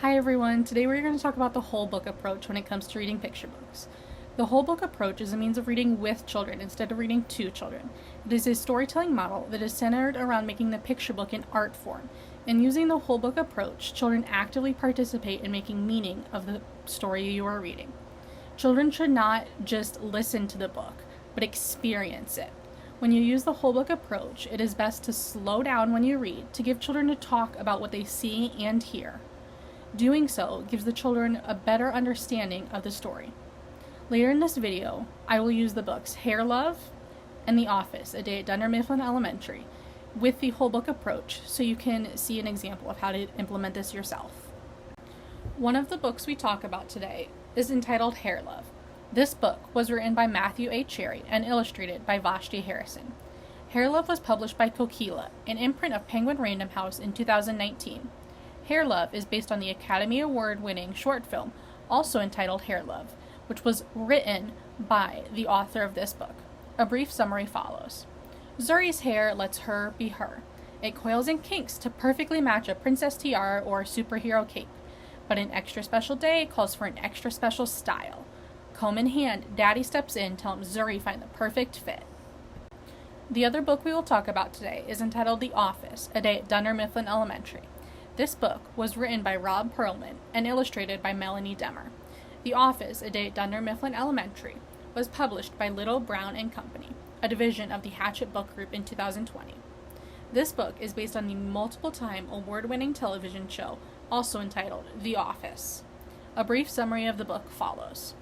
Hi everyone, today we're going to talk about the whole book approach when it comes to reading picture books. The whole book approach is a means of reading with children instead of reading to children. It is a storytelling model that is centered around making the picture book an art form. And using the whole book approach, children actively participate in making meaning of the story you are reading. Children should not just listen to the book, but experience it. When you use the whole book approach, it is best to slow down when you read to give children to talk about what they see and hear. Doing so gives the children a better understanding of the story. Later in this video, I will use the books Hair Love and The Office, A Day at Dunder Mifflin Elementary, with the whole book approach so you can see an example of how to implement this yourself. One of the books we talk about today is entitled Hair Love. This book was written by Matthew A. Cherry and illustrated by Vashti Harrison. Hair Love was published by Kokila, an imprint of Penguin Random House, in 2019. Hair Love is based on the Academy Award-winning short film, also entitled Hair Love, which was written by the author of this book. A brief summary follows. Zuri's hair lets her be her. It coils and kinks to perfectly match a princess tiara or a superhero cape. But an extra special day calls for an extra special style. Comb in hand, Daddy steps in to help Zuri find the perfect fit. The other book we will talk about today is entitled The Office, A Day at Dunder Mifflin Elementary. This book was written by Rob Perlman and illustrated by Melanie Demmer. The Office, A Day at Dunder Mifflin Elementary was published by Little, Brown & Company, a division of the Hachette Book Group, in 2020. This book is based on the multiple-time award-winning television show, also entitled The Office. A brief summary of the book follows.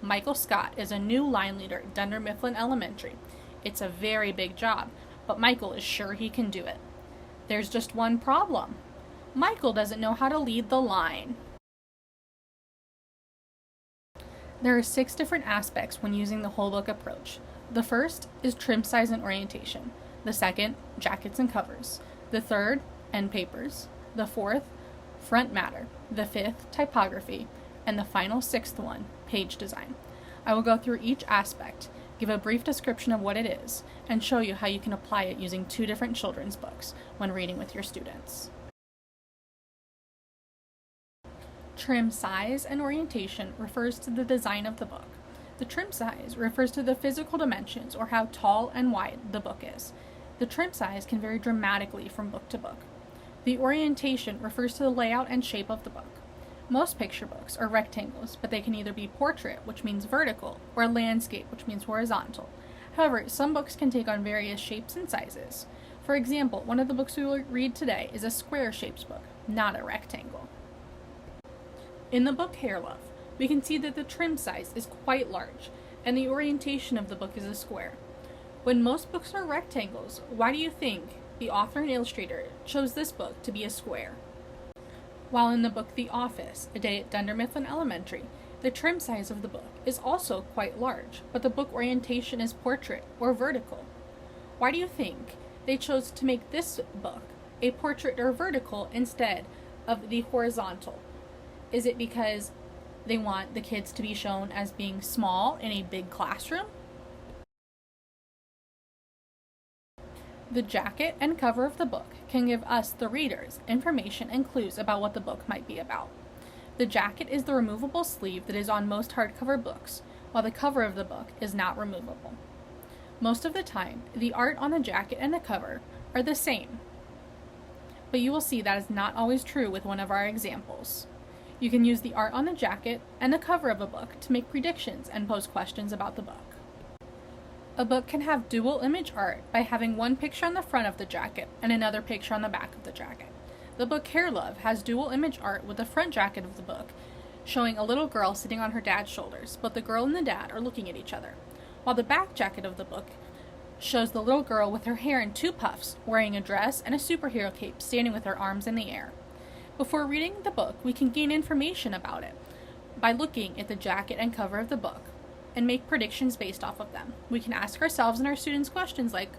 Michael Scott is a new line leader at Dunder Mifflin Elementary. It's a very big job, but Michael is sure he can do it. There's just one problem. Michael doesn't know how to lead the line. There are 6 different aspects when using the whole book approach. The first is trim size and orientation. The second, jackets and covers. The third, end papers. The fourth, front matter. The fifth, typography. And the final 6th one, page design. I will go through each aspect, give a brief description of what it is, and show you how you can apply it using 2 different children's books when reading with your students. Trim size and orientation refers to the design of the book. The trim size refers to the physical dimensions, or how tall and wide the book is. The trim size can vary dramatically from book to book. The orientation refers to the layout and shape of the book. Most picture books are rectangles, but they can either be portrait, which means vertical, or landscape, which means horizontal. However, some books can take on various shapes and sizes. For example, one of the books we will read today is a square-shaped book, not a rectangle. In the book Hair Love, we can see that the trim size is quite large, and the orientation of the book is a square. When most books are rectangles, why do you think the author and illustrator chose this book to be a square? While in the book The Office, A Day at Dunder Mifflin Elementary, the trim size of the book is also quite large, but the book orientation is portrait or vertical. Why do you think they chose to make this book a portrait or vertical instead of the horizontal? Is it because they want the kids to be shown as being small in a big classroom? The jacket and cover of the book can give us, the readers, information and clues about what the book might be about. The jacket is the removable sleeve that is on most hardcover books, while the cover of the book is not removable. Most of the time, the art on the jacket and the cover are the same, but you will see that is not always true with one of our examples. You can use the art on the jacket and the cover of a book to make predictions and pose questions about the book. A book can have dual image art by having one picture on the front of the jacket and another picture on the back of the jacket. The book Hair Love has dual image art with the front jacket of the book showing a little girl sitting on her dad's shoulders, but the girl and the dad are looking at each other, while the back jacket of the book shows the little girl with her hair in 2 puffs, wearing a dress and a superhero cape, standing with her arms in the air. Before reading the book, we can gain information about it by looking at the jacket and cover of the book and make predictions based off of them. We can ask ourselves and our students questions like,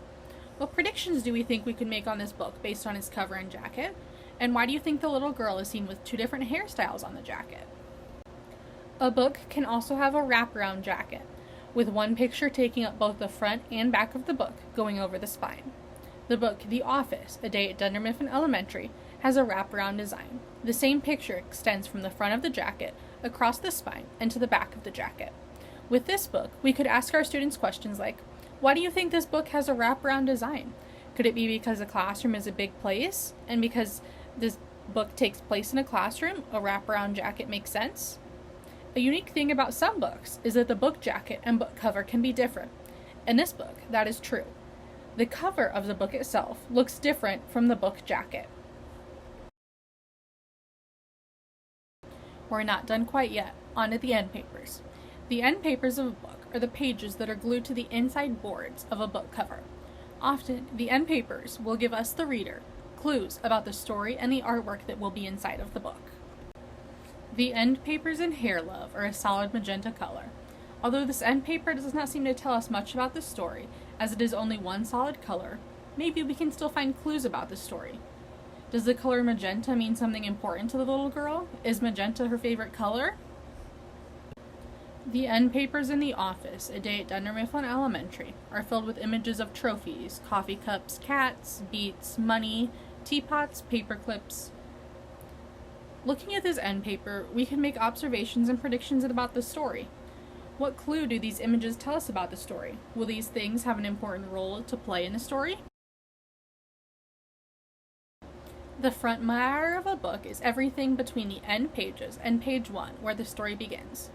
what predictions do we think we could make on this book based on its cover and jacket? And why do you think the little girl is seen with 2 different hairstyles on the jacket? A book can also have a wraparound jacket, with one picture taking up both the front and back of the book, going over the spine. The book The Office, A Day at Dunder Mifflin Elementary, has a wraparound design. The same picture extends from the front of the jacket, across the spine, and to the back of the jacket. With this book, we could ask our students questions like, why do you think this book has a wraparound design? Could it be because the classroom is a big place, and because this book takes place in a classroom, a wraparound jacket makes sense? A unique thing about some books is that the book jacket and book cover can be different. In this book, that is true. The cover of the book itself looks different from the book jacket. We're not done quite yet. On to the end papers. The end papers of a book are the pages that are glued to the inside boards of a book cover. Often, the end papers will give us, the reader, clues about the story and the artwork that will be inside of the book. The end papers in Hair Love are a solid magenta color. Although this end paper does not seem to tell us much about the story, as it is only one solid color, maybe we can still find clues about the story. Does the color magenta mean something important to the little girl? Is magenta her favorite color? The end papers in The Office, A Day at Dunder Mifflin Elementary, are filled with images of trophies, coffee cups, cats, beets, money, teapots, paper clips. Looking at this end paper, we can make observations and predictions about the story. What clue do these images tell us about the story? Will these things have an important role to play in the story? The front matter of a book is everything between the end pages and page 1, where the story begins.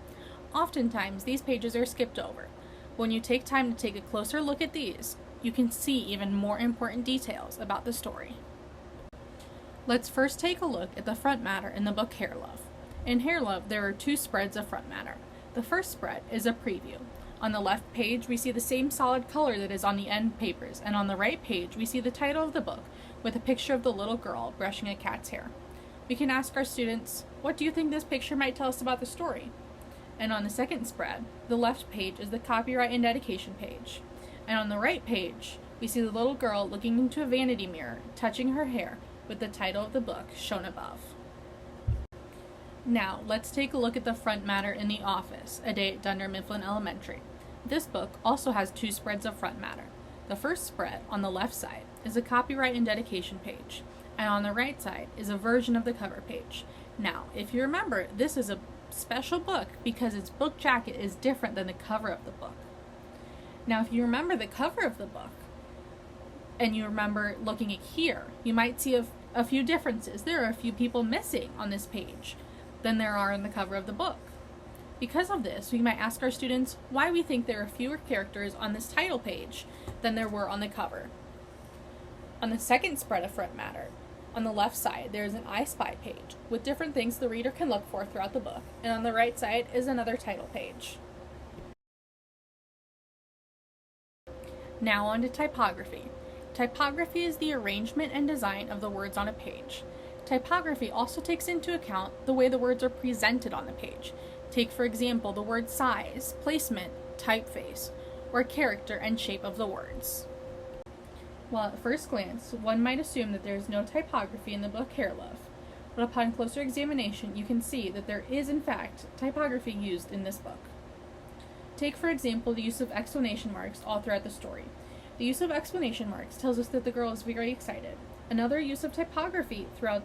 Oftentimes, these pages are skipped over. When you take time to take a closer look at these, you can see even more important details about the story. Let's first take a look at the front matter in the book Hair Love. In Hair Love, there are 2 spreads of front matter. The first spread is a preview. On the left page, we see the same solid color that is on the end papers, and on the right page, we see the title of the book with a picture of the little girl brushing a cat's hair. We can ask our students, what do you think this picture might tell us about the story? And on the second spread, the left page is the copyright and dedication page. And on the right page, we see the little girl looking into a vanity mirror, touching her hair, with the title of the book shown above. Now, let's take a look at the front matter in The Office, A Day at Dunder Mifflin Elementary. This book also has 2 spreads of front matter. The first spread, on the left side, is a copyright and dedication page, and on the right side is a version of the cover page. Now, if you remember, this is a special book because its book jacket is different than the cover of the book. Now, if you remember the cover of the book, and you remember looking at here, you might see a few differences. There are a few people missing on this page than there are in the cover of the book. Because of this, we might ask our students why we think there are fewer characters on this title page than there were on the cover. On the second spread of front matter, on the left side, there is an I Spy page with different things the reader can look for throughout the book, and on the right side is another title page. Now on to typography. Typography is the arrangement and design of the words on a page. Typography also takes into account the way the words are presented on the page. Take, for example, the word size, placement, typeface, or character and shape of the words. While at first glance, one might assume that there is no typography in the book Hair Love, but upon closer examination, you can see that there is, in fact, typography used in this book. Take, for example, the use of exclamation marks all throughout the story. The use of exclamation marks tells us that the girl is very excited. Another use of typography throughout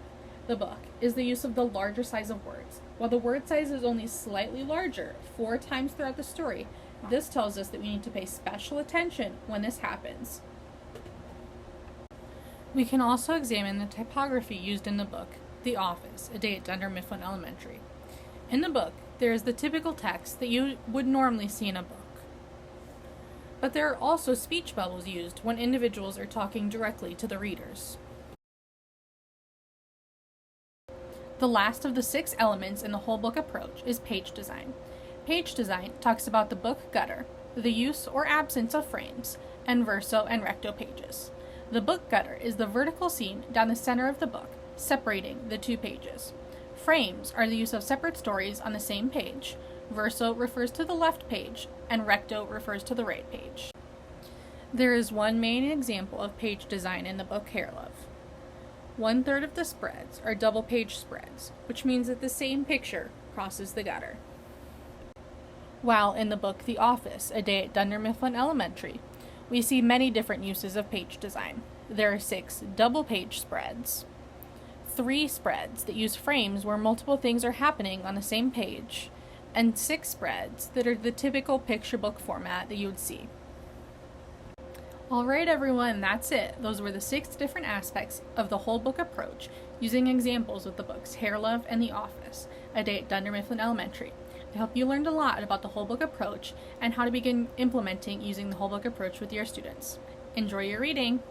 the book is the use of the larger size of words. While the word size is only slightly larger 4 times throughout the story, this tells us that we need to pay special attention when this happens. We can also examine the typography used in the book The Office, A Day at Dunder Mifflin Elementary. In the book, there is the typical text that you would normally see in a book. But there are also speech bubbles used when individuals are talking directly to the readers. The last of the 6 elements in the whole book approach is page design. Page design talks about the book gutter, the use or absence of frames, and verso and recto pages. The book gutter is the vertical seam down the center of the book, separating the 2 pages. Frames are the use of separate stories on the same page. Verso refers to the left page, and recto refers to the right page. There is one main example of page design in the book Hair Love. 1/3 of the spreads are double page spreads, which means that the same picture crosses the gutter. While in the book The Office, A Day at Dunder Mifflin Elementary, we see many different uses of page design. There are 6 double page spreads, 3 spreads that use frames where multiple things are happening on the same page, and 6 spreads that are the typical picture book format that you would see. Alright everyone, that's it. Those were the 6 different aspects of the whole book approach, using examples with the books Hair Love and The Office, a day at Dunder Mifflin Elementary. I hope you learned a lot about the whole book approach and how to begin implementing using the whole book approach with your students. Enjoy your reading!